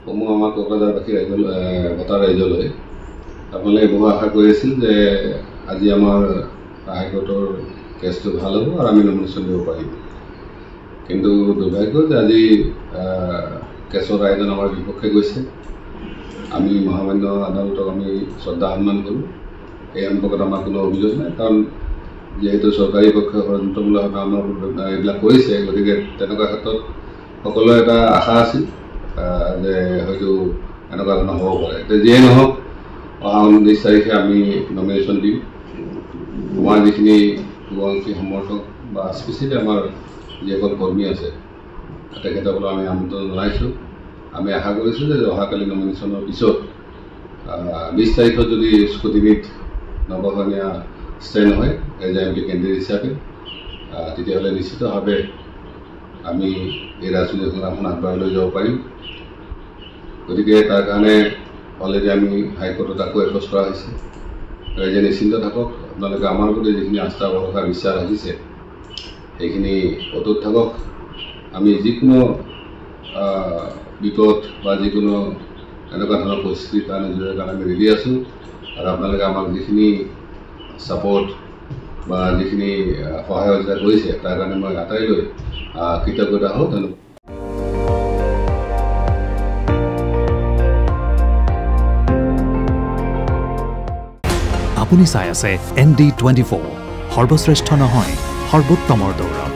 সমূহ আমাৰ কোকৰাঝাৰবাসী বটা ৰাইজলৈ আপোনালোকে বহু আশা কৰি আছিল যে আজি আমাৰ হাইকোৰ্টৰ কেছটো ভাল হ'ব আৰু আমি নমিনেশ্যন দিব পাৰিম। কিন্তু দুৰ্ভাগ্য যে আজি কেছৰ ৰায়দান আমাৰ বিপক্ষে গৈছে। আমি মহামান্য আদালতক আমি শ্ৰদ্ধা সন্মান কৰোঁ। এই সম্পৰ্কত আমাৰ কোনো অভিযোগ নাই, কাৰণ যিহেতু চৰকাৰী পক্ষই ষড়যন্ত্ৰমূলক আমাৰ এইবিলাক কৰিছে, গতিকে তেনেকুৱা ক্ষেত্ৰত সকলোৰে এটা আশা আছিল যে হয়তো এনেকুৱা ধৰণৰ হ'ব পাৰে। এতিয়া যিয়ে নহওক, অহা 29 তাৰিখে আমি নমিনেশ্যন দিম। আমাৰ যিখিনি শুভাকাংক্ষী সমৰ্থক বা স্পেচিয়েলি আমাৰ যিসকল কৰ্মী আছে তেখেতসকলক আমি আমন্ত্ৰণ জনাইছোঁ। আমি আশা কৰিছোঁ যে অহাকালি নমিনেশ্যনৰ পিছত 20 তাৰিখত যদি স্কুটিনিত নৱকৰণীয়া ষ্টে নহয় এজ এ MP কেণ্ডিডেট হিচাপে, তেতিয়াহ'লে নিশ্চিতভাৱে আমি এই ৰাজনৈতিক সংগ্ৰামখন আগবঢ়াই লৈ যাব পাৰিম। গতিকে তাৰ কাৰণে অলৰেডি আমি হাইকোৰ্টত আকৌ এপ'জ কৰা হৈছে। ৰাইজে নিশ্চিন্ত থাকক, আপোনালোকে আমাৰ প্ৰতি যিখিনি আস্থা ভৰসা বিশ্বাস ৰাখিছে সেইখিনি অটুট থাকক। আমি যিকোনো বিপদ বা যিকোনো এনেকুৱা ধৰণৰ পৰিস্থিতিৰ কাৰণে আমি ৰেডি আছোঁ। আৰু আপোনালোকে আমাক যিখিনি ছাপৰ্ট বা যিখিনি সহায় সহযোগিতা কৰিছে তাৰ কাৰণে মই আটাইলৈ কৃতজ্ঞতা হওঁ। ধন্যবাদ। আপুনি চাই আছে ND24, সৰ্বশ্ৰেষ্ঠ নহয় সৰ্বোত্তমৰ দৌৰ।